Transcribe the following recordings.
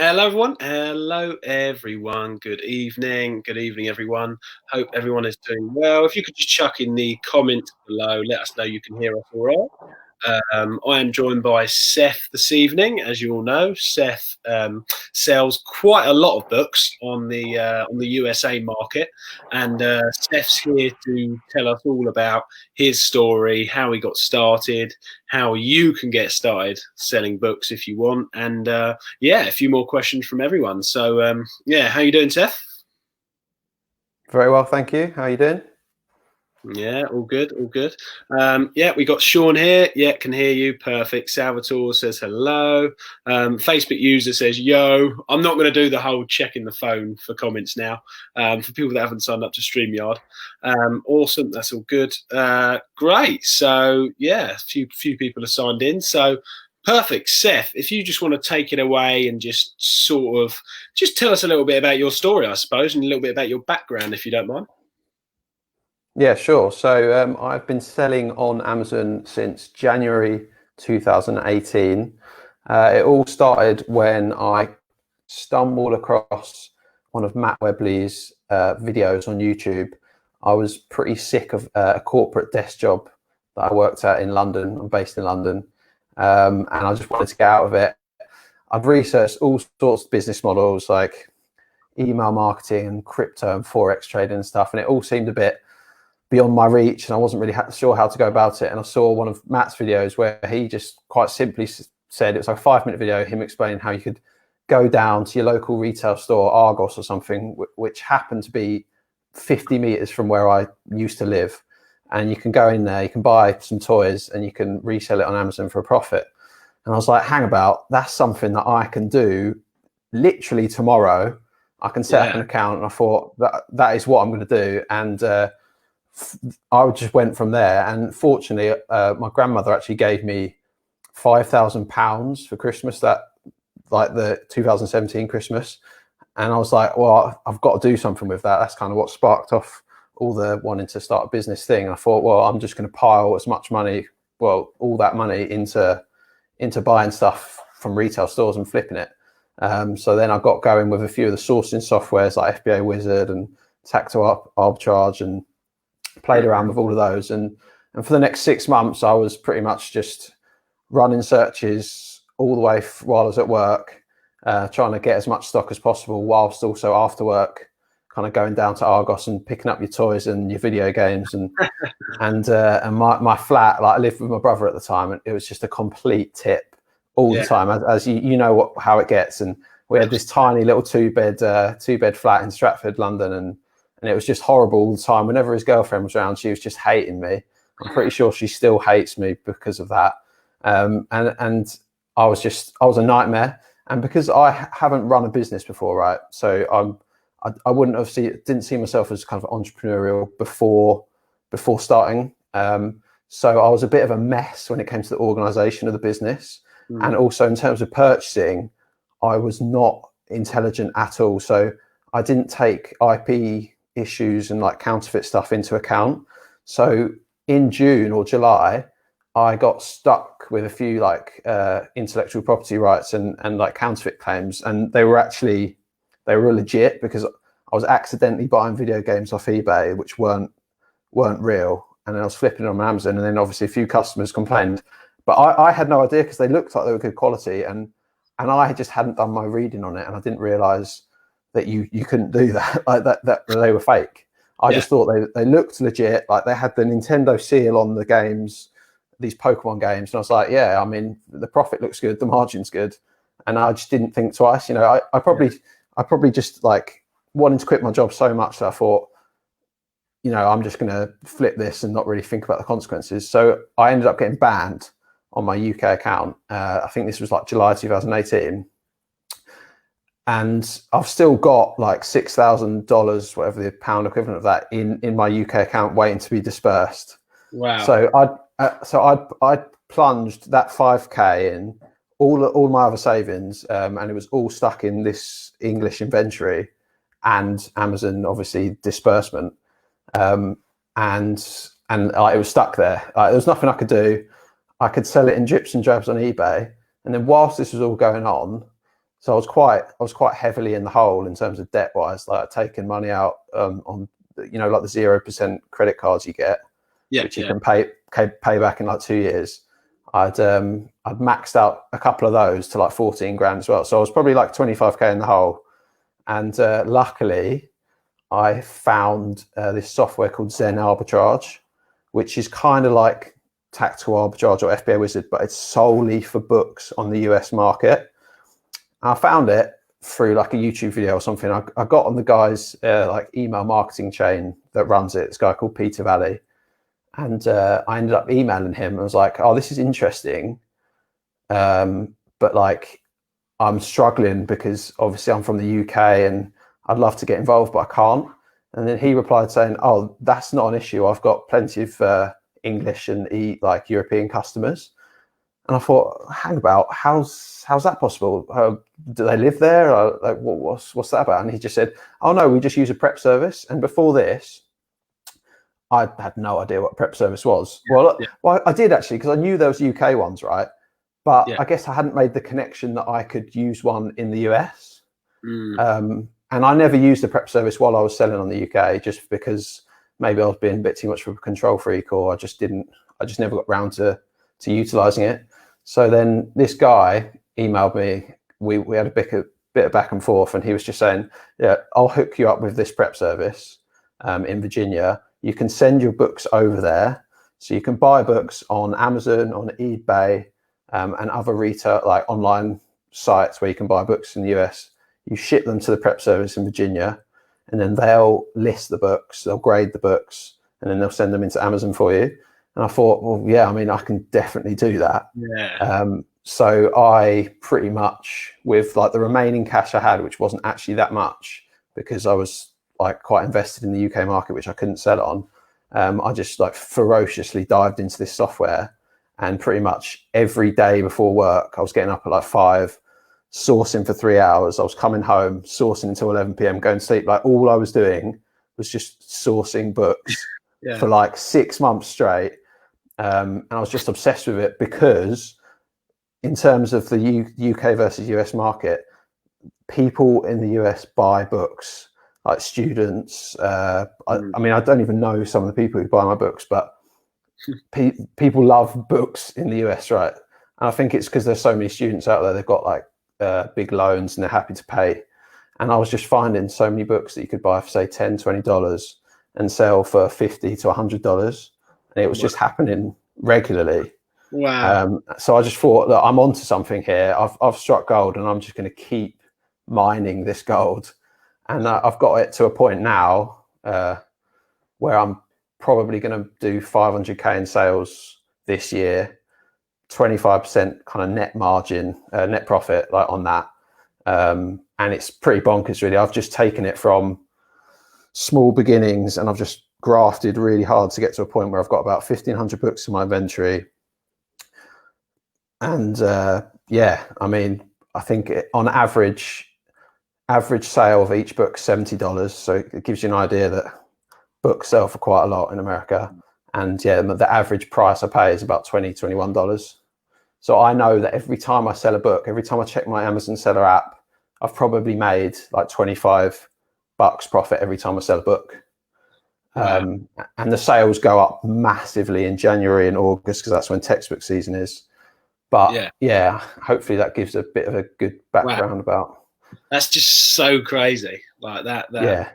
Hello, everyone. Hello, everyone. Good evening. Good evening, everyone. Hope everyone is doing well. If you could just chuck in the comments below, let us know you can hear us all right. I am joined by Seth this evening. As you all know, Seth sells quite a lot of books on the USA market, and Seth's here to tell us all about his story, how he got started, how you can get started selling books if you want, and yeah, a few more questions from everyone. So yeah, how you doing, Seth? Very well, thank you. How are you doing? Yeah, all good, all good. Yeah, we got Sean here. Yeah, can hear you. Perfect. Salvatore says hello. Facebook user says yo. I'm not going to do the whole checking the phone for comments now. For people that haven't signed up to StreamYard. Awesome. That's all good. Great. So yeah, a few people have signed in. So perfect. Seth, if you just want to take it away and just sort of just tell us a little bit about your story, I suppose, and a little bit about your background, if you don't mind. Yeah, sure. So I've been selling on Amazon since January 2018. It all started when I stumbled across one of Matt Webley's videos on YouTube. I was pretty sick of a corporate desk job that I worked at in London. I'm based in London, and I just wanted to get out of it. I've researched all sorts of business models like email marketing and crypto and forex trading and stuff, and it all seemed a bit beyond my reach, and I wasn't really sure how to go about it. And I saw one of Matt's videos where he just quite simply said, it was like a 5-minute video, him explaining how you could go down to your local retail store, Argos or something, which happened to be 50 meters from where I used to live. And you can go in there, you can buy some toys, and you can resell it on Amazon for a profit. And I was like, hang about, that's something that I can do literally tomorrow. I can set up an account. And I thought that is what I'm going to do. And I just went from there. And fortunately, my grandmother actually gave me £5,000 for Christmas, that like the 2017 Christmas. And I was like, well, I've got to do something with that. That's kind of what sparked off all the wanting to start a business thing. And I thought, well, I'm just going to pile as much money, well, all that money into buying stuff from retail stores and flipping it. So then I got going with a few of the sourcing softwares like FBA Wizard and Tactile Arbitrage, and played around with all of those. And for the next 6 months, I was pretty much just running searches all the way while I was at work, trying to get as much stock as possible, whilst also after work, kind of going down to Argos and picking up your toys and your video games. And my flat, like I lived with my brother at the time, and it was just a complete tip all the time, as you know how it gets. And we had this tiny little two bed flat in Stratford, London, and it was just horrible all the time. Whenever his girlfriend was around, she was just hating me. I'm pretty sure she still hates me because of that. And I was a nightmare. And because I haven't run a business before, right? So I didn't see myself as kind of entrepreneurial before starting. So I was a bit of a mess when it came to the organization of the business. And also in terms of purchasing, I was not intelligent at all. So I didn't take IP issues and like counterfeit stuff into account. So in June or July, I got stuck with a few like intellectual property rights and like counterfeit claims, and they were legit, because I was accidentally buying video games off eBay which weren't real, and then I was flipping them on Amazon, and then obviously a few customers complained, but I had no idea because they looked like they were good quality, and I just hadn't done my reading on it, and I didn't realize that you couldn't do that, like that they were fake. I just thought they looked legit, like they had the Nintendo seal on the games, these Pokemon games, and I was like, yeah, I mean, the profit looks good, the margin's good, and I just didn't think twice. You know, I probably just like wanted to quit my job so much that I thought, you know, I'm just going to flip this and not really think about the consequences. So I ended up getting banned on my UK account. I think this was like July 2018. And I've still got like $6,000, whatever the pound equivalent of that, in my UK account waiting to be dispersed. Wow. So I'd plunged that 5K in all my other savings, and it was all stuck in this English inventory and Amazon, obviously, disbursement. And it was stuck there. There was nothing I could do. I could sell it in drips and drabs on eBay. And then whilst this was all going on, So I was quite heavily in the hole in terms of debt wise, like taking money out on like the 0% credit cards you get, which you can pay back in like 2 years. I'd maxed out a couple of those to like 14 grand as well. So I was probably like 25k in the hole. And luckily, I found this software called Zen Arbitrage, which is kind of like Tactical Arbitrage or FBA Wizard, but it's solely for books on the US market. I found it through like a YouTube video or something. I got on the guy's like email marketing chain that runs it. This guy called Peter Valley, and I ended up emailing him. I was like, "Oh, this is interesting, but like I'm struggling because obviously I'm from the UK and I'd love to get involved, but I can't." And then he replied saying, "Oh, that's not an issue. I've got plenty of English and like European customers." And I thought, hang about, how's that possible? Do they live there? Or, like, what's that about? And he just said, "Oh no, we just use a prep service." And before this, I had no idea what a prep service was. Well, I did actually, because I knew there was UK ones, right? But I guess I hadn't made the connection that I could use one in the US. And I never used a prep service while I was selling on the UK, just because maybe I was being a bit too much of a control freak, or I just never got round to utilizing it. So then this guy emailed me. We had a bit of back and forth, and he was just saying, "Yeah, I'll hook you up with this prep service in Virginia. You can send your books over there, so you can buy books on Amazon, on eBay, and other retail like online sites where you can buy books in the US. You ship them to the prep service in Virginia, and then they'll list the books, they'll grade the books, and then they'll send them into Amazon for you." And I thought, well, yeah, I mean, I can definitely do that. So I pretty much, with like the remaining cash I had, which wasn't actually that much because I was like quite invested in the UK market, which I couldn't sell on. I just like ferociously dived into this software, and pretty much every day before work, I was getting up at like 5, sourcing for 3 hours. I was coming home, sourcing until 11 p.m, going to sleep. Like all I was doing was just sourcing books for like 6 months straight. And I was just obsessed with it because in terms of the UK versus US market, people in the US buy books, like students. I mean, I don't even know some of the people who buy my books, but people love books in the US, right? And I think it's because there's so many students out there. They've got like big loans and they're happy to pay. And I was just finding so many books that you could buy for say $10, $20 and sell for $50 to $100. And it was just happening regularly. Wow. So I just thought that I'm onto something here. I've struck gold, and I'm just going to keep mining this gold. And I've got it to a point now where I'm probably going to do 500k in sales this year, 25% kind of net margin, net profit like on that. And it's pretty bonkers, really. I've just taken it from small beginnings, and I've just grafted really hard to get to a point where I've got about 1,500 books in my inventory. And yeah, I mean, I think on average sale of each book $70. So it gives you an idea that books sell for quite a lot in America. And yeah, the average price I pay is about $20, $21. So I know that every time I sell a book, every time I check my Amazon seller app, I've probably made like $25 profit every time I sell a book. Wow. And the sales go up massively in January and August because that's when textbook season is. But yeah, hopefully that gives a bit of a good background about. That's just so crazy, like that. Yeah.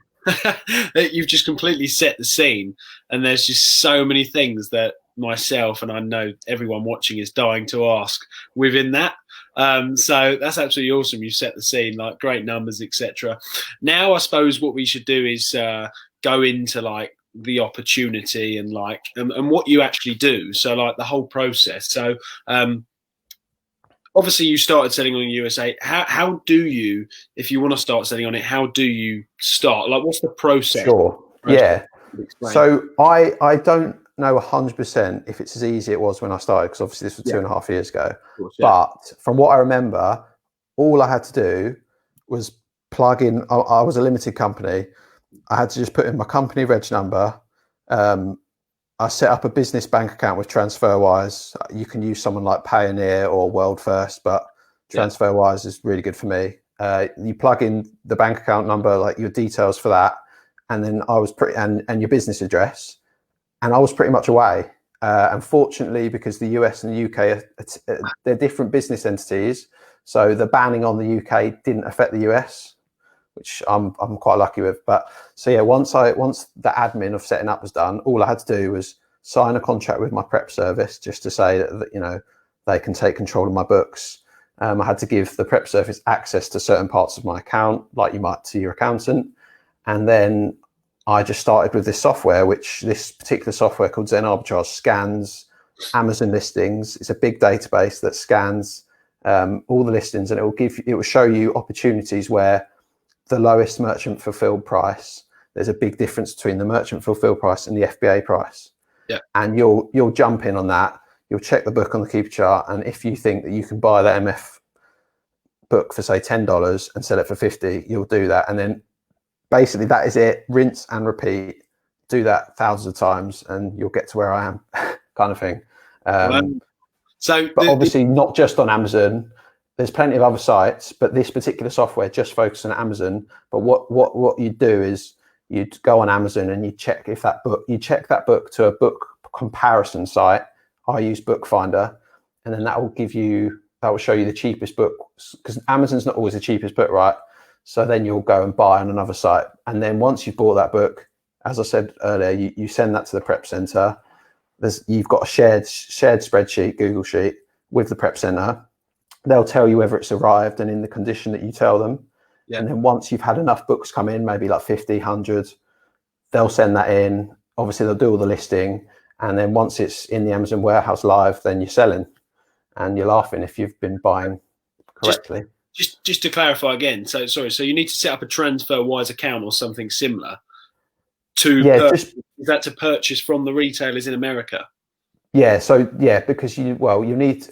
You've just completely set the scene, and there's just so many things that myself and I know everyone watching is dying to ask within that. So that's absolutely awesome. You set the scene, like great numbers, etc. Now I suppose what we should do is go into like the opportunity and like and what you actually do. So like the whole process. So obviously you started selling on USA. How do you, if you want to start selling on it, how do you start? Like what's the process? Sure. Yeah. So I don't know 100% if it's as easy as it was when I started, because obviously this was 2.5 years ago. Course, but from what I remember, all I had to do was plug in. I was a limited company. I had to just put in my company reg number. I set up a business bank account with TransferWise. You can use someone like Payoneer or World First, but TransferWise is really good for me. You plug in the bank account number, like your details for that, and then and your business address, and I was pretty much away. Unfortunately, because the US and the UK they're different business entities, so the banning on the UK didn't affect the US, which I'm quite lucky with. But so yeah, once the admin of setting up was done, all I had to do was sign a contract with my prep service just to say that they can take control of my books. I had to give the prep service access to certain parts of my account, like you might to your accountant, and then I just started with this software, this particular software called Zen Arbitrage scans Amazon listings. It's a big database that scans all the listings, and it will show you opportunities where the lowest merchant fulfilled price. There's a big difference between the merchant fulfilled price and the FBA price. Yeah. And you'll jump in on that. You'll check the book on the Keeper chart, and if you think that you can buy the MF book for say $10 and sell it for $50, you'll do that, and then basically that is it. Rinse and repeat. Do that thousands of times and you'll get to where I am, kind of thing. But obviously not just on Amazon. There's plenty of other sites, but this particular software just focuses on Amazon. But what you do is you'd go on Amazon and you check that book to a book comparison site. I use Bookfinder, and then that will show you the cheapest book, because Amazon's not always the cheapest book, right? So then you'll go and buy on another site. And then once you've bought that book, as I said earlier, you send that to the prep center. You've got a shared spreadsheet, Google Sheet, with the prep center. They'll tell you whether it's arrived and in the condition that you tell them. Yeah. And then once you've had enough books come in, maybe like 50, 100, they'll send that in. Obviously, they'll do all the listing. And then once it's in the Amazon warehouse live, then you're selling. And you're laughing if you've been buying correctly. Just to clarify again, so you need to set up a TransferWise account or something similar is that to purchase from the retailers in America? Yeah, because you need,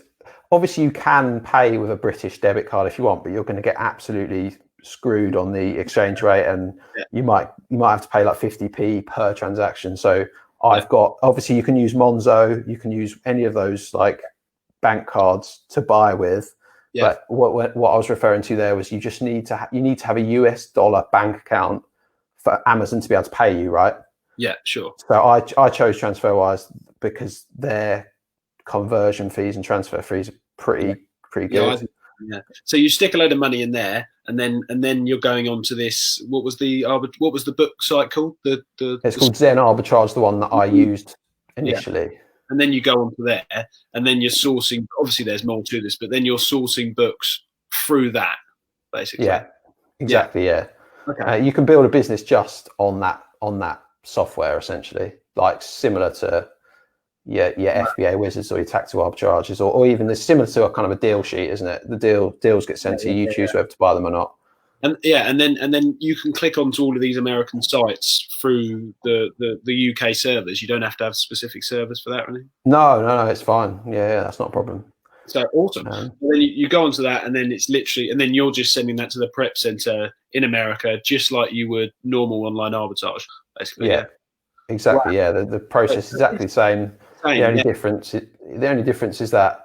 obviously you can pay with a British debit card if you want, but you're going to get absolutely screwed on the exchange rate, and you might have to pay like 50p per transaction. So I've got, obviously you can use Monzo, you can use any of those like bank cards to buy with. Yeah. But what I was referring to there was you need to have a US dollar bank account for Amazon to be able to pay you, right? Yeah, sure. So I chose TransferWise because their conversion fees and transfer fees are pretty good. Yeah. So you stick a load of money in there, and then you're going on to this. What was the book site called? It's called Zen Arbitrage, the one that I used initially. Yeah. And then you go onto there, and then you're sourcing. Obviously, there's more to this, but then you're sourcing books through that, basically. Yeah, exactly. Yeah. Okay. You can build a business just on that software, essentially, like similar to your FBA wizards or your tactical arbitrages, or even there's similar to a kind of a deal sheet, isn't it? The deals get sent to you. You choose whether to buy them or not. And and then you can click onto all of these American sites through the UK servers. You don't have to have specific servers for that, really. No, it's fine. Yeah, that's not a problem. So awesome. And then you go onto that, and then it's literally, and then you're just sending that to the prep center in America, just like you would normal online arbitrage, basically. Yeah. Exactly. Wow. Yeah, the process is exactly the same. The only difference is that,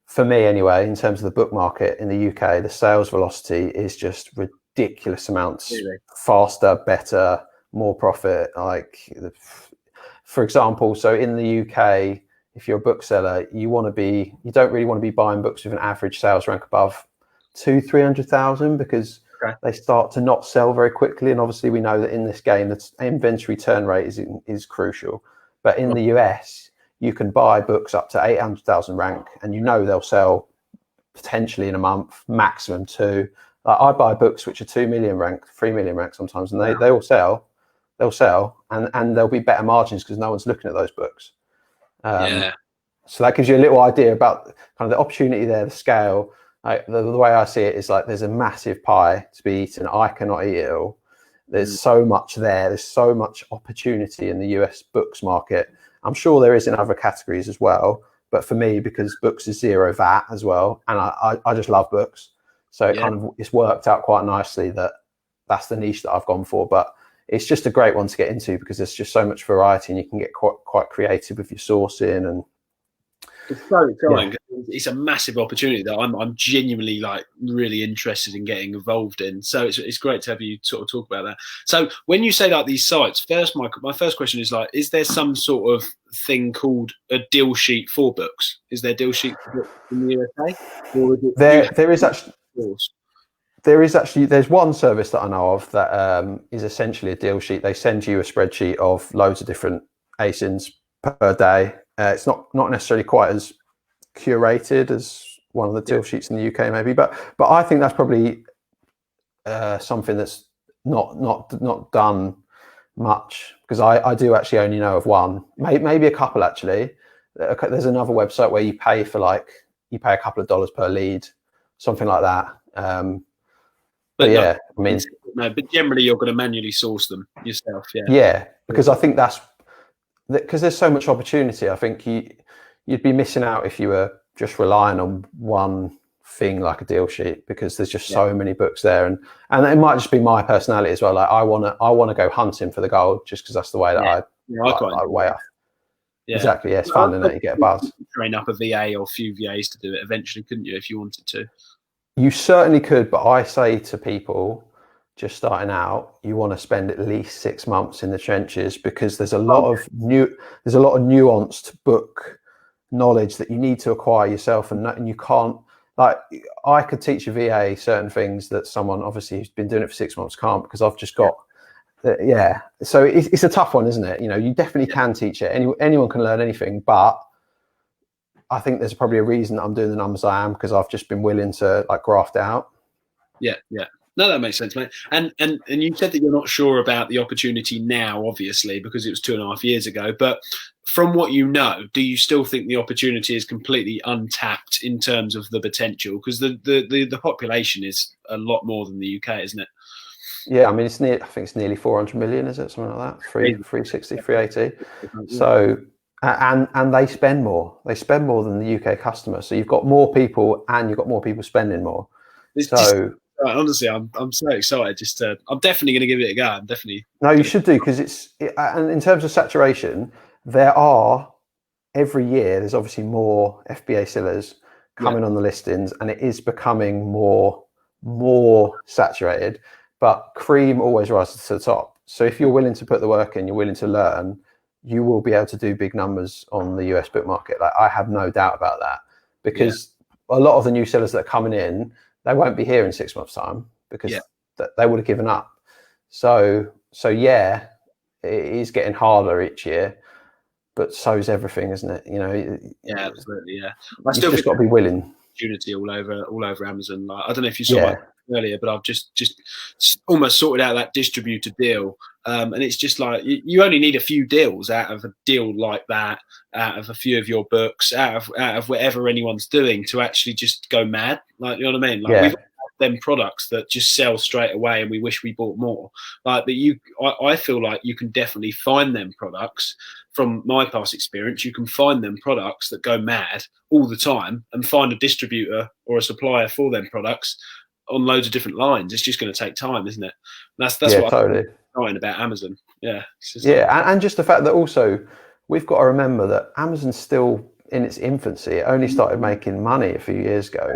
for me anyway, in terms of the book market in the UK, the sales velocity is just ridiculous amounts faster, better, more profit. Like, for example, so in the UK, if you're a bookseller, you don't really want to be buying books with an average sales rank above 200,000-300,000, because they start to not sell very quickly. And obviously we know that in this game, the inventory turn rate is crucial. But in the US, you can buy books up to 800,000 rank, and they'll sell potentially in a month, maximum 2. Like, I buy books which are 2 million rank, 3 million rank sometimes, and they all sell. They'll sell, and there'll be better margins because no one's looking at those books. So that gives you a little idea about kind of the opportunity there, the scale. Like, the way I see it is like there's a massive pie to be eaten. I cannot eat it all. There's so much there. There's so much opportunity in the US books market. I'm sure there is in other categories as well. But for me, because books is zero VAT as well, and I just love books. So it's worked out quite nicely that that's the niche that I've gone for. But it's just a great one to get into because there's just so much variety, and you can get quite creative with your sourcing. And It's so Yeah. exciting. It's a massive opportunity that I'm genuinely like really interested in getting involved in. So it's great to have you sort of talk about that. So when you say like these sites, first my first question is like, is there some sort of thing called a deal sheet for books? Is there deal sheet for books in the USA, or is it you have There is actually yours? there's one service that I know of that is essentially a deal sheet. They send you a spreadsheet of loads of different ASINs per day. It's not necessarily quite as curated as one of the Yeah, deal sheets in the UK, maybe, but I think that's probably something that's not done much, because I do actually only know of one, maybe a couple actually. There's another website where you pay a couple of dollars per lead, something like that. But but no, yeah, I mean, no. But generally, you're going to manually source them yourself. Yeah, yeah, because I think that's because there's so much opportunity. I think you'd be missing out if you were just relying on one thing like a deal sheet, because there's just yeah, so many books there, and it might just be my personality as well. Like I want to go hunting for the gold, just because that's the way that yeah. Yeah, I quite I enjoy way that. up. Yeah. Exactly, yeah, it's fun, and you get a buzz. Train up a VA or a few VAs to do it eventually, couldn't you, if you wanted to? You certainly could, but I say to people just starting out, you want to spend at least 6 months in the trenches, because there's a lot Oh, of nuanced book knowledge that you need to acquire yourself, and you can't, like, I could teach a VA certain things that someone obviously who's been doing it for 6 months can't, because I've just got yeah. So it's a tough one, isn't it? You definitely can teach it. Anyone can learn anything, but I think there's probably a reason I'm doing the numbers I am, because I've just been willing to like graft out. yeah, yeah. No, that makes sense, mate. And you said that you're not sure about the opportunity now, obviously, because it was 2.5 years ago. But from what you know, do you still think the opportunity is completely untapped in terms of the potential? Because the population is a lot more than the UK, isn't it? Yeah, I mean, I think it's nearly 400 million, is it? Something like that. Crazy. 360, 380. So, and they spend more. They spend more than the UK customer. So you've got more people, and you've got more people spending more. It's just So honestly, I'm so excited. I'm definitely going to give it a go. I'm definitely no, you going to. should do, because and in terms of saturation, there are every year there's obviously more FBA sellers Yeah, coming on the listings, and it is becoming more saturated. But cream always rises to the top. So if you're willing to put the work in, you're willing to learn, you will be able to do big numbers on the US book market. Like, I have no doubt about that, yeah, because a lot of the new sellers that are coming in, they won't be here in 6 months' time, yeah. because they would have given up. So yeah, it is getting harder each year, but so is everything, isn't it? Yeah, absolutely. Yeah, I You've still just think got to be willing. opportunity all over Amazon. Like, I don't know if you saw my Yeah, earlier, but I've just almost sorted out that distributor deal, and it's just like you only need a few deals out of a deal like that, out of a few of your books, out of whatever anyone's doing, to actually just go mad. Like, you know what I mean? Like, we've yeah, them products that just sell straight away, and we wish we bought more. Like, but I feel like you can definitely find them products. From my past experience, you can find them products that go mad all the time, and find a distributor or a supplier for them products on loads of different lines. It's just going to take time, isn't it? And that's yeah, what I'm totally. excited about Amazon. Yeah, it's just like, Yeah, and just the fact that also we've got to remember that Amazon's still in its infancy. It only started making money a few years ago.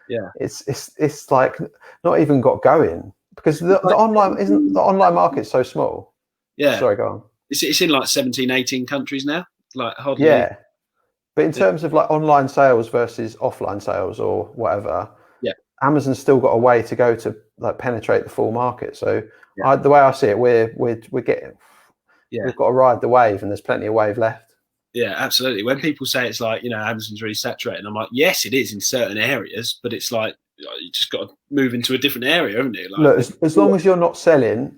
yeah, It's like not even got going, because the online market's so small. yeah. Sorry, go on. It's in like 17, 18 countries now. Like, hardly any. Yeah, but in terms of like online sales versus offline sales or whatever, Yeah, Amazon's still got a way to go to like penetrate the full market. So yeah, the way I see it, we're getting yeah. we've got to ride the wave, and there's plenty of wave left. Yeah, absolutely. When people say it's like, Amazon's really saturated, I'm like, yes, it is in certain areas, but it's like, you just got to move into a different area, haven't you? Like, Look, as long as you're not selling,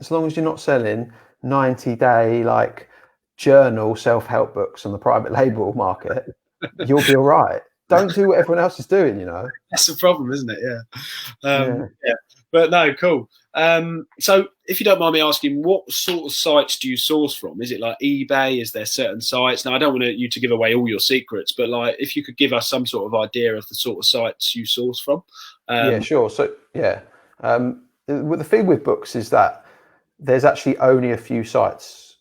90-day like journal self-help books on the private label market, you'll be all right. Don't do what everyone else is doing. that's the problem, isn't it? Yeah. Yeah. Yeah. But no, cool. So if you don't mind me asking, what sort of sites do you source from? Is it like eBay? Is there certain sites? Now, I don't want you to give away all your secrets, but like, if you could give us some sort of idea of the sort of sites you source from. Yeah, Um, sure. So yeah, the thing with books is that there's actually only a few sites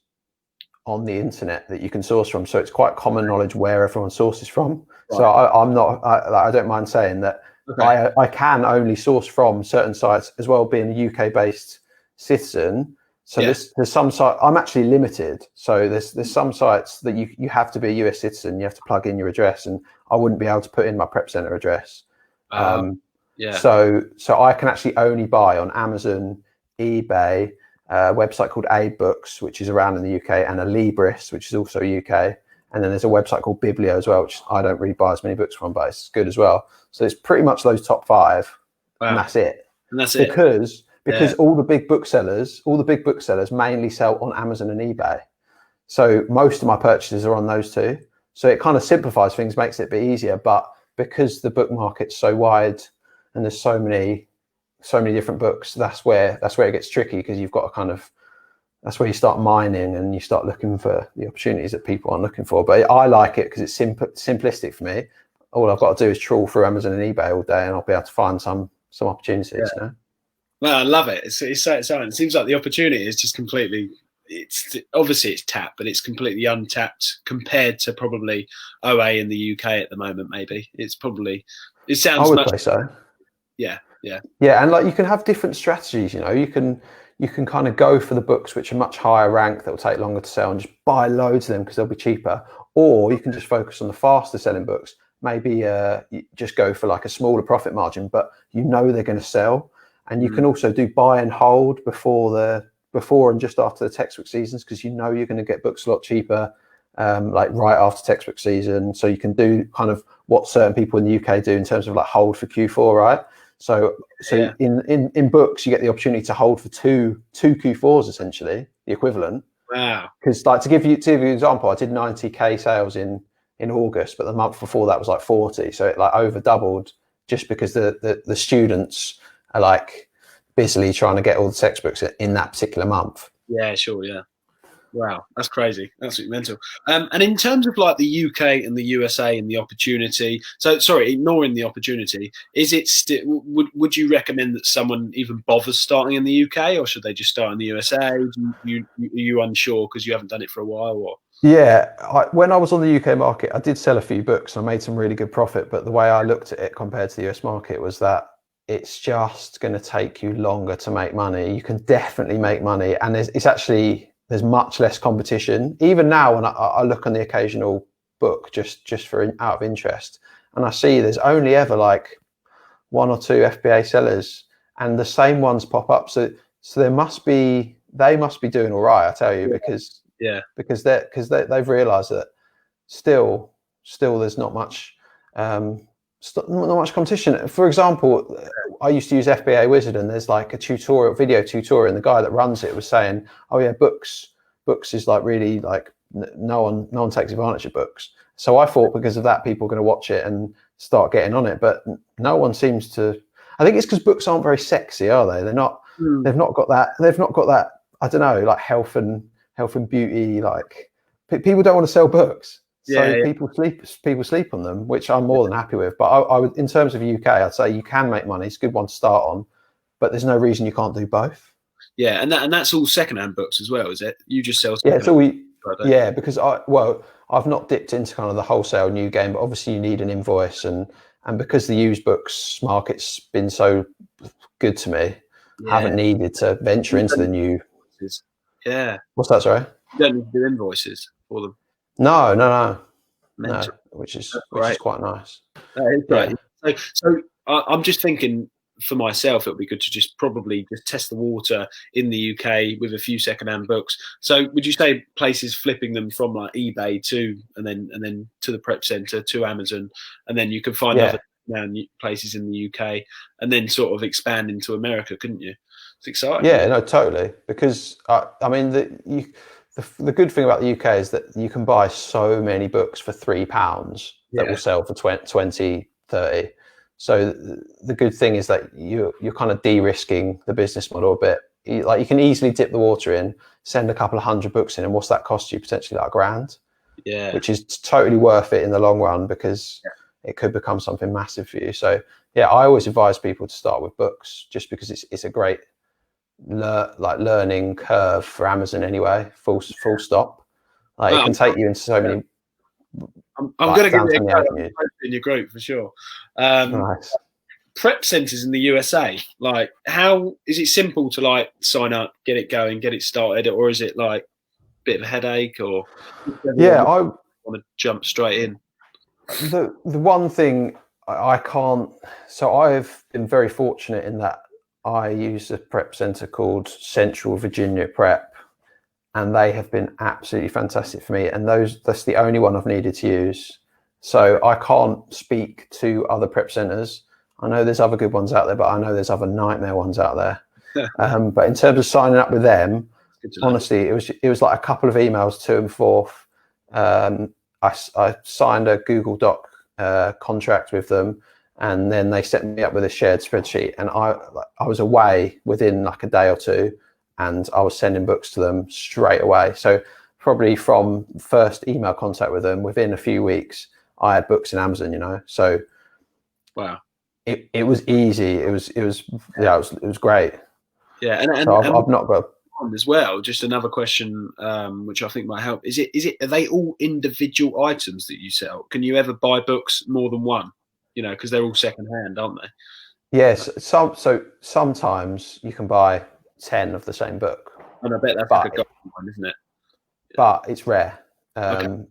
on the internet that you can source from. So it's quite common knowledge where everyone sources from. Right. So I don't mind saying that I can only source from certain sites as well, being a UK based citizen. So there's some sites I'm actually limited. So there's some sites that you have to be a US citizen. You have to plug in your address, and I wouldn't be able to put in my prep center address. So I can actually only buy on Amazon, eBay, a website called A Books, which is around in the UK, and a Libris, which is also UK. And then there's a website called Biblio as well, which I don't really buy as many books from, but it's good as well. So it's pretty much those top 5, and that's it. And that's because all the big booksellers mainly sell on Amazon and eBay. So most of my purchases are on those two. So it kind of simplifies things, makes it a bit easier. But because the book market's so wide and there's so many different books, that's where it gets tricky, because you've got to that's where you start mining and you start looking for the opportunities that people aren't looking for. But I like it because it's simplistic for me. All I've got to do is trawl through Amazon and eBay all day, and I'll be able to find some opportunities. You know? Well, I love it. It seems like the opportunity is just completely. Obviously it's tapped, but it's completely untapped compared to probably OA in the UK at the moment. Maybe it sounds. I would say so. Yeah, and like you can have different strategies. You know, you can kind of go for the books which are much higher rank that will take longer to sell and just buy loads of them because they'll be cheaper, or you can just focus on the faster selling books. Maybe you just go for like a smaller profit margin, but you know they're going to sell. And you can also do buy and hold before and just after the textbook seasons, because you know you're going to get books a lot cheaper, like right after textbook season. So you can do kind of what certain people in the UK do in terms of like hold for Q4, right? So in books you get the opportunity to hold for two Q4s, essentially the equivalent. Wow. Because like to give you an example, I did 90k sales in August, but the month before that was like 40. So it like over doubled, just because the students are like busily trying to get all the textbooks in that particular month. Yeah, sure, yeah. Wow, that's crazy. Absolutely mental. And in terms of like the UK and the USA and the opportunity, so sorry, ignoring the opportunity, is it would you recommend that someone even bothers starting in the UK, or should they just start in the USA? Are you unsure because you haven't done it for a while? Or when I was on the UK market, I did sell a few books. I made some really good profit, but the way I looked at it compared to the US market was that it's just going to take you longer to make money. You can definitely make money, and there's much less competition. Even now, when I look on the occasional book just for out of interest, and I see there's only ever like 1 or 2 FBA sellers, and the same ones pop up. So they must be doing all right, I tell you, because they've realised that still there's not much competition. For example, I used to use FBA Wizard, and there's like a video tutorial, and the guy that runs it was saying, oh yeah, books is like really like no one takes advantage of books. So I thought because of that people are going to watch it and start getting on it, but no one seems to. I think it's because books aren't very sexy, are they? They're not. They've not got that. I don't know, like health and beauty. Like people don't want to sell books. So people sleep on them, which I'm more than happy with. But I would, in terms of UK, I'd say you can make money. It's a good one to start on, but there's no reason you can't do both. Yeah, and that's all secondhand books as well, is it? You just sell. Yeah, because I've not dipped into kind of the wholesale new game, but obviously you need an invoice, and because the used books market's been so good to me, I haven't needed to venture into the new. Yeah. What's that? Sorry. You don't need to do invoices for them. No, which is quite nice. That is great. So I'm just thinking for myself, it would be good to just probably just test the water in the UK with a few secondhand books. So would you say places flipping them from like eBay to and then to the prep center to Amazon, and then you could find other places in the UK, and then sort of expand into America, couldn't you? It's exciting. Yeah, no, totally. Because I mean, the good thing about the UK is that you can buy so many books for £3 that will sell for 20, 30. So the good thing is that you're kind of de-risking the business model a bit. You can easily dip the water in, send a couple of 100 books in, and what's that cost you? Potentially like £1,000. Yeah, which is totally worth it in the long run, because it could become something massive for you. So yeah, I always advise people to start with books, just because it's a great learning curve for Amazon anyway. Full stop. Like it can take you into so many. I'm going to give down you so a many go avenues. in your group for sure. Nice. Prep centers in the USA, like, how is it simple to like sign up, get it going, get it started, or is it like a bit of a headache, or Yeah, I want to jump straight in? the one thing I can't. So I've been very fortunate in that I use a prep center called Central Virginia Prep, and they have been absolutely fantastic for me. And that's the only one I've needed to use. So I can't speak to other prep centers. I know there's other good ones out there, but I know there's other nightmare ones out there. But in terms of signing up with them, honestly, it was like a couple of emails to and forth. I signed a Google Doc contract with them, and then they set me up with a shared spreadsheet. And I was away within like a day or two, and I was sending books to them straight away. So probably from first email contact with them, within a few weeks, I had books in Amazon. So wow, it was easy. It was great. Yeah, and so I've not got as well. Just another question, which I think might help. Is it are they all individual items that you sell? Can you ever buy books more than one? Because they're all second hand, aren't they? Yes. So sometimes you can buy 10 of the same book. And I bet that's like a gold one, isn't it? But it's rare. Okay.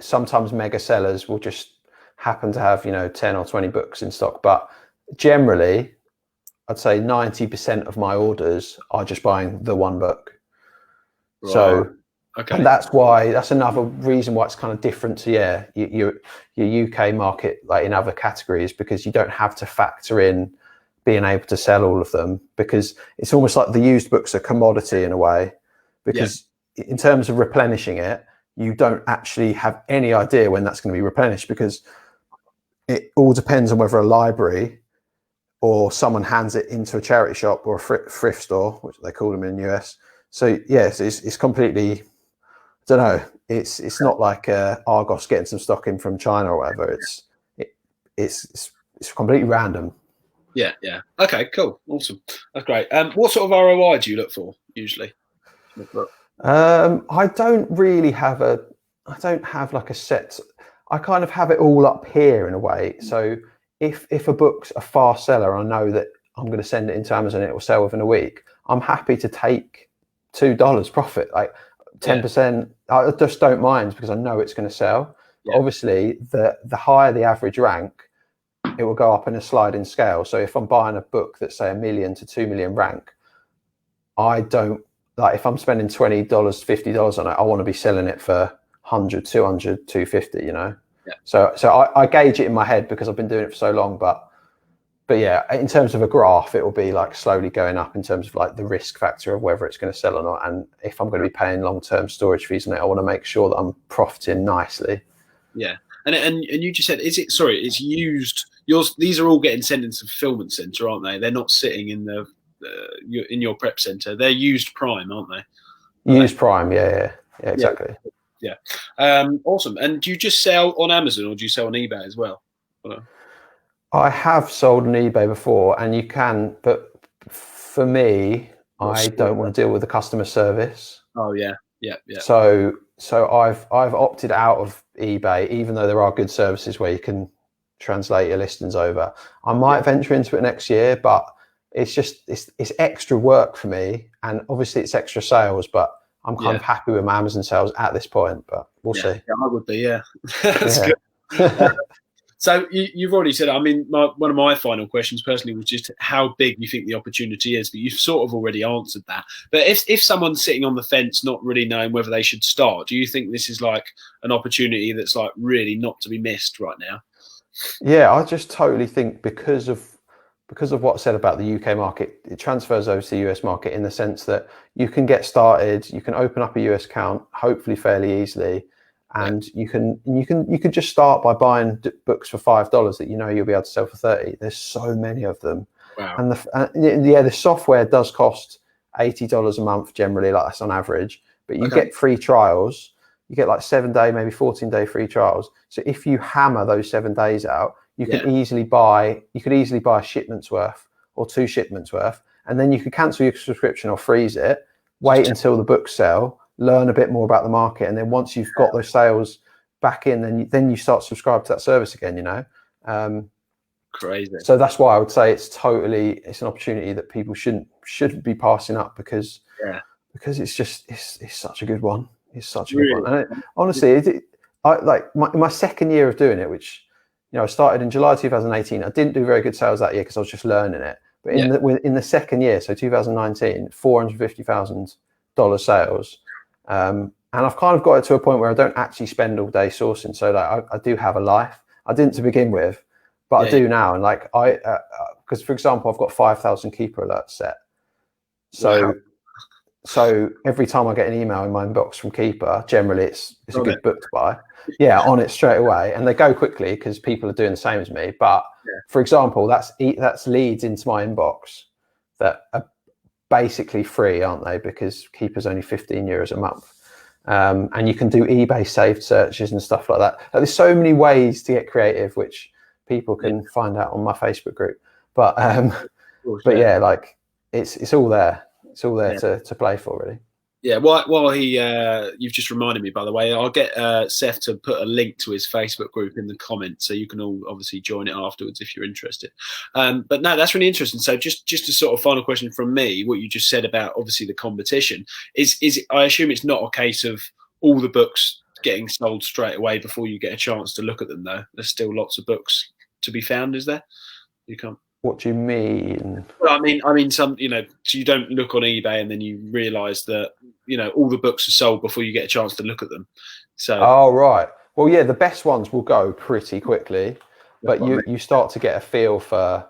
Sometimes mega sellers will just happen to have 10 or 20 books in stock, but generally I'd say 90% of my orders are just buying the one book. Right. So okay. And that's another reason why it's kind of different to your UK market, like in other categories, because you don't have to factor in being able to sell all of them, because it's almost like the used book's a commodity in a way, because in terms of replenishing it, you don't actually have any idea when that's going to be replenished, because it all depends on whether a library or someone hands it into a charity shop or a thrift store, which they call them in the US. So yes, it's completely, I don't know. It's not like Argos getting some stock in from China or whatever. It's completely random. Yeah. Okay, cool, awesome, that's great. What sort of ROI do you look for usually? I don't really have like a set. I kind of have it all up here in a way. So if a book's a fast seller, I know that I'm going to send it into Amazon, it will sell within a week, I'm happy to take $2 profit, like 10%. I just don't mind, because I know it's going to sell. But obviously the higher the average rank, it will go up in a sliding scale. So if I'm buying a book that's say 1 million to 2 million rank, I don't like, if I'm spending $20, $50 on it, I want to be selling it for 100, 200, 250, So I gauge it in my head because I've been doing it for so long. But yeah, in terms of a graph, it will be like slowly going up in terms of like the risk factor of whether it's going to sell or not. And if I'm going to be paying long-term storage fees on it, I want to make sure that I'm profiting nicely. Yeah. And you just said, it's used. These are all getting sent into the fulfillment center, aren't they? They're not sitting in in your prep center. They're used prime, aren't they? Used prime, yeah, exactly. Yeah. Awesome. And do you just sell on Amazon, or do you sell on eBay as well? I have sold on eBay before, and you can, but for me, I don't want to deal with the customer service. Oh yeah. So I've opted out of eBay, even though there are good services where you can translate your listings over. I might venture into it next year, but it's extra work for me, and obviously it's extra sales, but I'm kind of happy with my Amazon sales at this point, but we'll see. Yeah, I would be, That's good. So you've already said, I mean, one of my final questions personally was just how big you think the opportunity is, but you've sort of already answered that. But if someone's sitting on the fence, not really knowing whether they should start, do you think this is like an opportunity that's like really not to be missed right now? Yeah, I just totally think because of what I said about the UK market, it transfers over to the US market in the sense that you can get started, you can open up a US account, hopefully fairly easily. And you could just start by buying books for $5 that you'll be able to sell for 30. There's so many of them. Wow. And the software does cost $80 a month generally, like that's on average. But you get free trials. You get like 7-day, maybe 14-day free trials. So if you hammer those 7 days out, you can easily buy a shipment's worth or 2 shipments worth, and then you could cancel your subscription or freeze it. Wait until the books sell. learn a bit more about the market, and then once you've got those sales back in, then you start to subscribe to that service again, you know. Crazy. So that's why I would say it's an opportunity that people shouldn't be passing up, because it's such a good one. It's such a good one. And honestly, in my second year of doing it, which, you know, I started in July 2018. I didn't do very good sales that year because I was just learning it. But in the second year, so 2019, $450,000 sales. And I've kind of got it to a point where I don't actually spend all day sourcing. So like I do have a life. I didn't to begin with, but I do now. And like because for example, I've got 5,000 keeper alerts set. So wow. So every time I get an email in my inbox from Keeper, generally it's a good book to buy. Yeah, on it straight away, and they go quickly because people are doing the same as me. But for example, that's leads into my inbox that are basically free, aren't they? Because Keeper's only €15 a month, and you can do eBay saved searches and stuff like that. Like, there's so many ways to get creative, which people can find out on my Facebook group. But yeah, like it's all there. It's all there to play for, really. Yeah, while you've just reminded me, by the way, I'll get Seth to put a link to his Facebook group in the comments, so you can all obviously join it afterwards if you're interested. But no, that's really interesting. So just a sort of final question from me, what you just said about obviously the competition, is I assume it's not a case of all the books getting sold straight away before you get a chance to look at them, though. There's still lots of books to be found, is there? You can't. What do you mean? Well, I mean, some, you know, so you don't look on eBay and then you realise that, you know, all the books are sold before you get a chance to look at them. So. Oh, right. Well, yeah, the best ones will go pretty quickly, but you start to get a feel for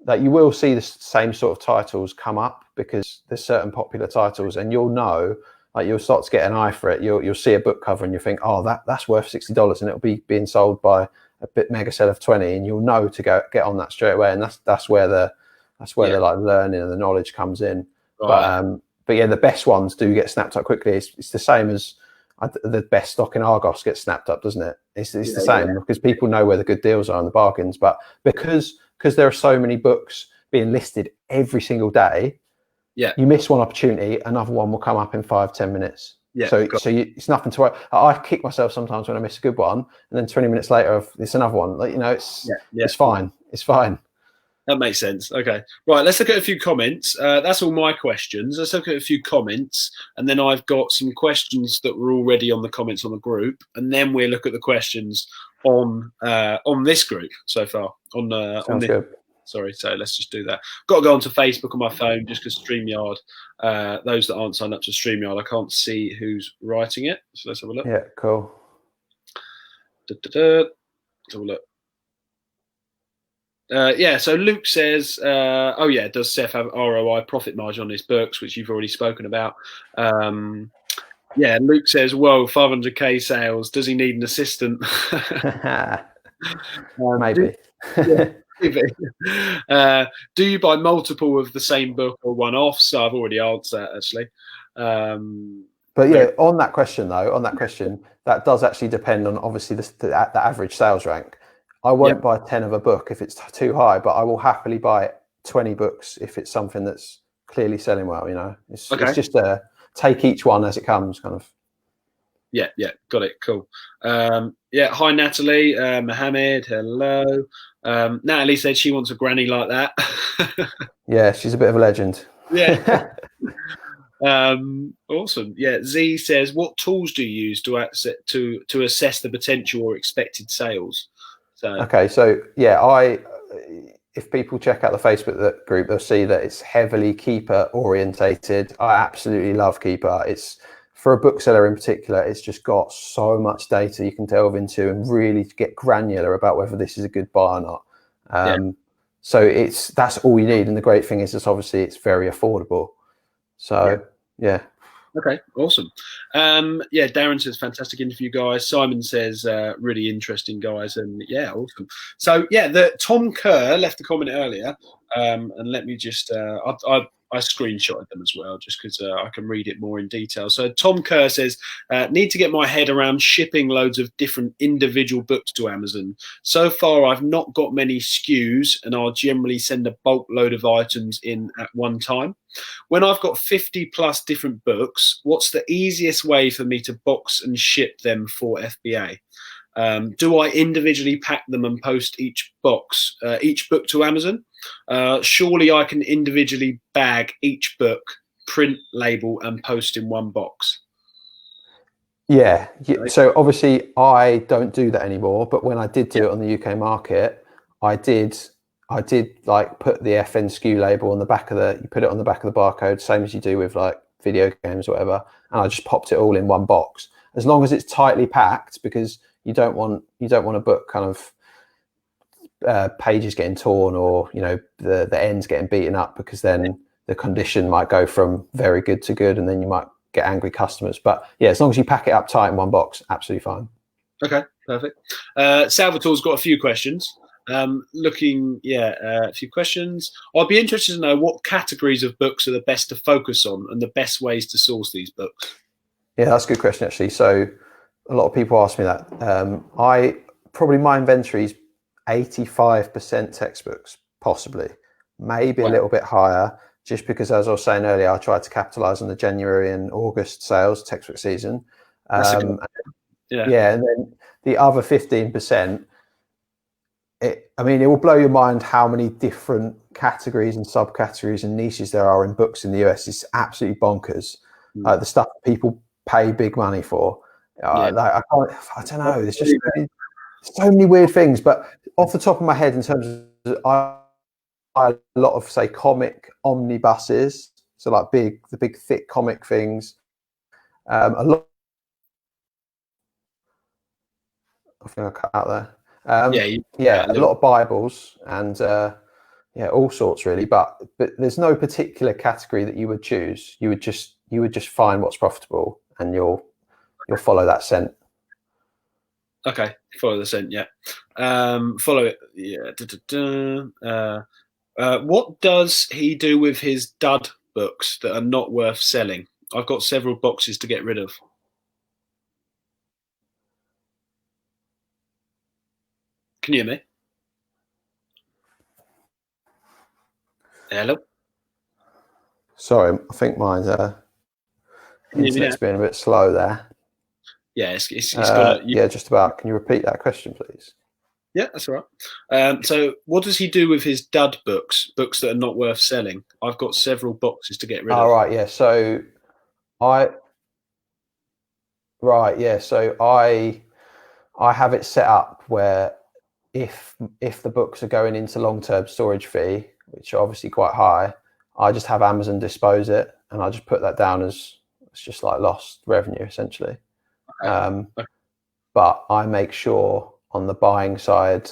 that. You will see the same sort of titles come up because there's certain popular titles, and you'll know, like, you'll start to get an eye for it. You'll see a book cover and you think, oh, that's worth $60, and it'll be being sold by a bit mega sell of 20, and you'll know to get on that straight away. And that's where the like learning and the knowledge comes in. Right. But yeah, the best ones do get snapped up quickly. It's the same as the best stock in Argos gets snapped up, doesn't it? It's the same because people know where the good deals are and the bargains. But because there are so many books being listed every single day, you miss one opportunity, another one will come up in 5-10 minutes. Yeah, so it's nothing to worry. I kick myself sometimes when I miss a good one, and then 20 minutes later, it's another one. Like, you know, it's fine. It's fine. That makes sense. Okay, right. Let's look at a few comments. That's all my questions. Let's look at a few comments, and then I've got some questions that were already on the comments on the group, and then we'll look at the questions on this group so far. Sounds good. Sorry, so let's just do that. Got to go onto Facebook on my phone just because StreamYard, those that aren't signed up to StreamYard, I can't see who's writing it. So let's have a look. Yeah, cool. Let's have a look. So Luke says, does Seth have ROI profit margin on his books, which you've already spoken about? Luke says, whoa, 500k sales. Does he need an assistant? Maybe. Do you buy multiple of the same book or one-off? So I've already answered that, actually. But yeah, on that question, that does actually depend on obviously the average sales rank. I won't buy 10 of a book if it's too high, but I will happily buy 20 books if it's something that's clearly selling well. You know, it's just take each one as it comes, kind of. Yeah, got it. Cool. Hi, Natalie. Mohammed, hello. Natalie said she wants a granny like that. Yeah, she's a bit of a legend. Yeah. Awesome. Yeah, Z says, what tools do you use to assess the potential or expected sales? So if people check out the Facebook group, they'll see that it's heavily Keeper orientated. I absolutely love Keeper. It's, for a bookseller in particular, it's just got so much data you can delve into and really get granular about whether this is a good buy or not. So that's all you need. And the great thing is, it's very affordable. So yeah. Okay, awesome. Darren says, fantastic interview, guys. Simon says, really interesting, guys. And awesome. So the Tom Kerr left a comment earlier, and let me just I I screenshotted them as well, just because I can read it more in detail. So Tom Kerr says, need to get my head around shipping loads of different individual books to Amazon. So far, I've not got many SKUs, and I'll generally send a bulk load of items in at one time. When I've got 50 plus different books, what's the easiest way for me to box and ship them for FBA? Do I individually pack them and post each book to Amazon? Surely I can individually bag each book, print, label, and post in one box. Yeah. So obviously I don't do that anymore, but when I did do it on the UK market, I did like put the FN SKU label on the back of you put it on the back of the barcode, same as you do with like video games or whatever, and I just popped it all in one box. As long as it's tightly packed, because you don't want a book kind of pages getting torn, or the ends getting beaten up, because then the condition might go from very good to good, and then you might get angry customers. But yeah, as long as you pack it up tight in one box, absolutely fine. Okay, perfect. Salvatore's got a few questions. A few questions. I'd be interested to know what categories of books are the best to focus on and the best ways to source these books. Yeah, that's a good question, actually. So a lot of people ask me that. My inventory is 85% textbooks, possibly, maybe a little bit higher, just because, as I was saying earlier, I tried to capitalize on the January and August sales textbook season. And then the other 15%, it will blow your mind how many different categories and subcategories and niches there are in books in the US. It's absolutely bonkers. The stuff people pay big money for. I don't know. There's just so many weird things. But off the top of my head, in terms of a lot of, say, comic omnibuses, so like the big thick comic things. A lot. I think I cut out there. A lot of Bibles and all sorts really. But there's no particular category that you would choose. You would just find what's profitable, and you'll follow that scent. Okay, follow the scent. Yeah, follow it. Yeah. What does he do with his dud books that are not worth selling? I've got several boxes to get rid of. Can you hear me? Hello? Sorry, I think mine's internet's been a bit slow there. Yeah, it's got just about. Can you repeat that question, please? Yeah, that's all right. So what does he do with his dud books that are not worth selling? I've got several boxes to get rid of. All right, yeah. So I have it set up where if the books are going into long-term storage fee, which are obviously quite high, I just have Amazon dispose it, and I just put that down as it's just like lost revenue, essentially. Okay. But I make sure on the buying side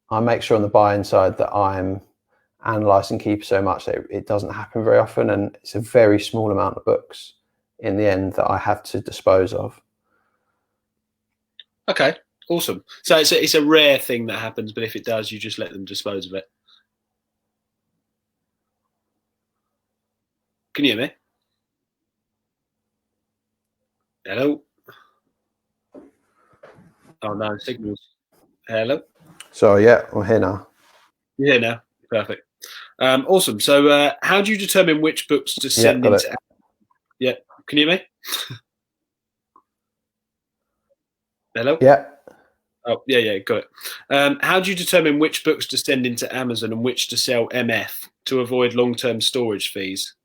that I'm analysing keep so much that it doesn't happen very often, and it's a very small amount of books in the end that I have to dispose of. Okay, awesome. So it's a rare thing that happens, but if it does, you just let them dispose of it. Can you hear me? Hello? Oh no, signals. Hello? So yeah, I'm here now. You're here now. Perfect. Awesome. So how do you determine which books to send into? Yeah. Can you hear me? Hello? Yeah. Oh, yeah, got it. How do you determine which books to send into Amazon and which to sell MF to avoid long-term storage fees?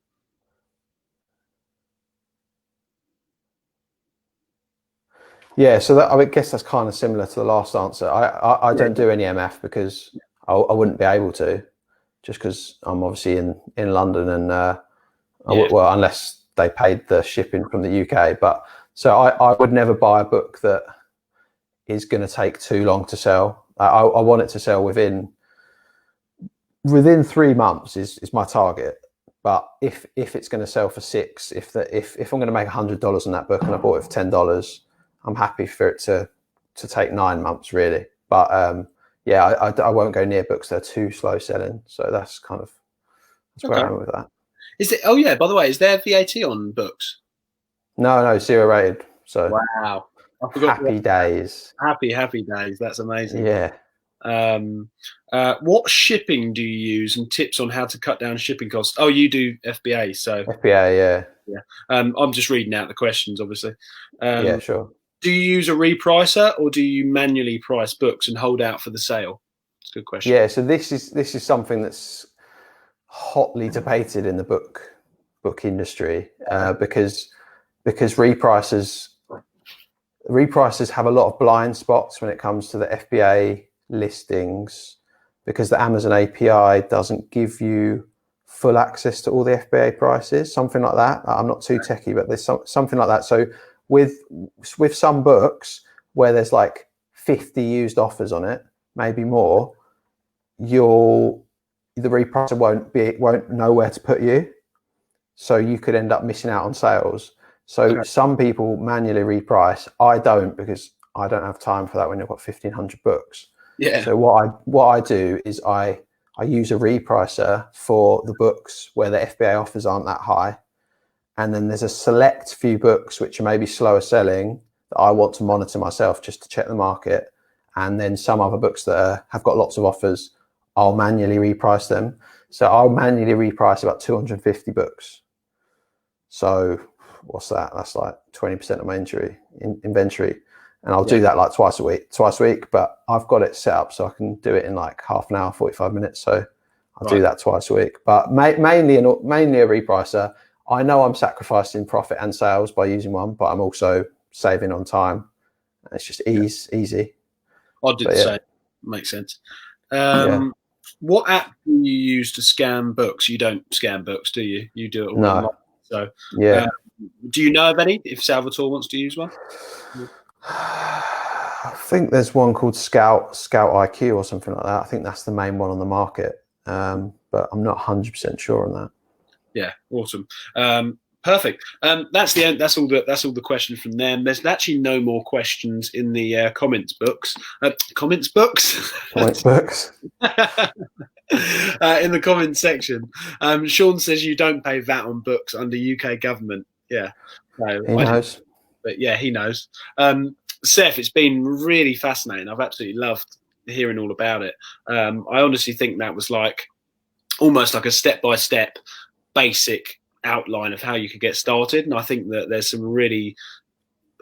Yeah, so I guess that's kind of similar to the last answer. I don't do any MF because I wouldn't be able to, just because I'm obviously in London, and unless they paid the shipping from the UK. But so I would never buy a book that is going to take too long to sell. I want it to sell within 3 months is my target. But if it's going to sell for 6, if I'm going to make $100 on that book and I bought it for $10, I'm happy for it to take 9 months, really. But I won't go near books that are too slow selling. So that's where I am with that. Is it? Oh yeah. By the way, is there VAT on books? No, 0 rated. So Wow. I forgot. happy days. Happy days. That's amazing. Yeah. What shipping do you use, and tips on how to cut down shipping costs? Oh, you do FBA, so FBA, yeah. yeah. I'm just reading out the questions, obviously. Yeah, sure. Do you use a repricer, or do you manually price books and hold out for the sale? It's a good question. Yeah, so this is something that's hotly debated in the book industry because repricers have a lot of blind spots when it comes to the FBA listings, because the Amazon API doesn't give you full access to all the FBA prices, something like that. I'm not too techie, but there's something like that. So with some books where there's like 50 used offers on it, maybe more, the repricer won't know where to put you. So you could end up missing out on sales. So some people manually reprice. I don't, because I don't have time for that when you've got 1,500 books. Yeah. So what I do is I use a repricer for the books where the FBA offers aren't that high. And then there's a select few books which are maybe slower selling that I want to monitor myself just to check the market. And then some other books that have got lots of offers, I'll manually reprice them. So I'll manually reprice about 250 books. So what's that? That's like 20% of my inventory. And I'll do that like twice a week, but I've got it set up so I can do it in like half an hour, 45 minutes. So I'll do that twice a week, but mainly a repricer. I know I'm sacrificing profit and sales by using one, but I'm also saving on time. It's just easy. I did the same. Makes sense. What app do you use to scan books? You don't scan books, do you? You do it all online. So do you know of any, if Salvatore wants to use one? I think there's one called Scout IQ or something like that. I think that's the main one on the market, but I'm not 100% sure on that. Yeah, awesome. Perfect. That's the end. That's all the questions from them. There's actually no more questions in the comments books. In the comments section. Sean says you don't pay VAT on books under UK government. Yeah, so he knows. But yeah, he knows. Seth, it's been really fascinating. I've absolutely loved hearing all about it. I honestly think that was like almost like a step-by-step basic outline of how you could get started. And I think that there's some really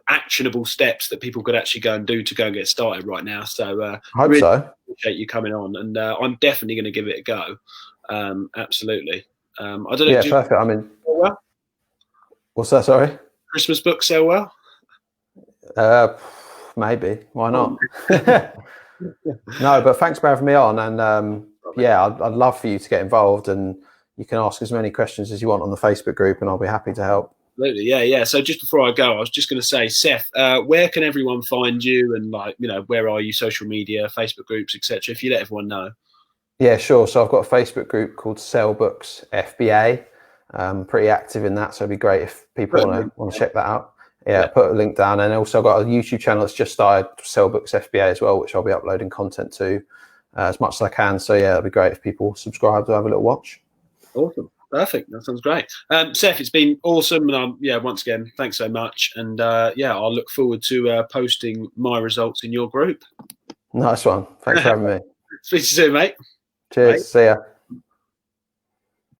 actionable steps that people could actually go and do to go and get started right now. So I hope so. Appreciate you coming on, and I'm definitely going to give it a go. Absolutely. I don't know. Yeah, perfect. I mean, well? What's that? Sorry. Christmas books sell well? Maybe. Why not? No, but thanks for having me on. And I'd love for you to get involved, and you can ask as many questions as you want on the Facebook group, and I'll be happy to help. Absolutely, yeah. So just before I go, I was just going to say, Seth, where can everyone find you, and where are you? Social media, Facebook groups, etc. If you let everyone know. Yeah, sure. So I've got a Facebook group called Sell Books FBA. Pretty active in that, so it'd be great if people want to check that out. Yeah, put a link down, and also I've got a YouTube channel that's just started, Sell Books FBA as well, which I'll be uploading content to as much as I can. So yeah, it'd be great if people subscribe to have a little watch. Awesome. Perfect. That sounds great. Seth, it's been awesome. And once again, thanks so much. And I'll look forward to posting my results in your group. Nice one. Thanks for having me. Speak to you soon, mate. Cheers. Bye. See ya.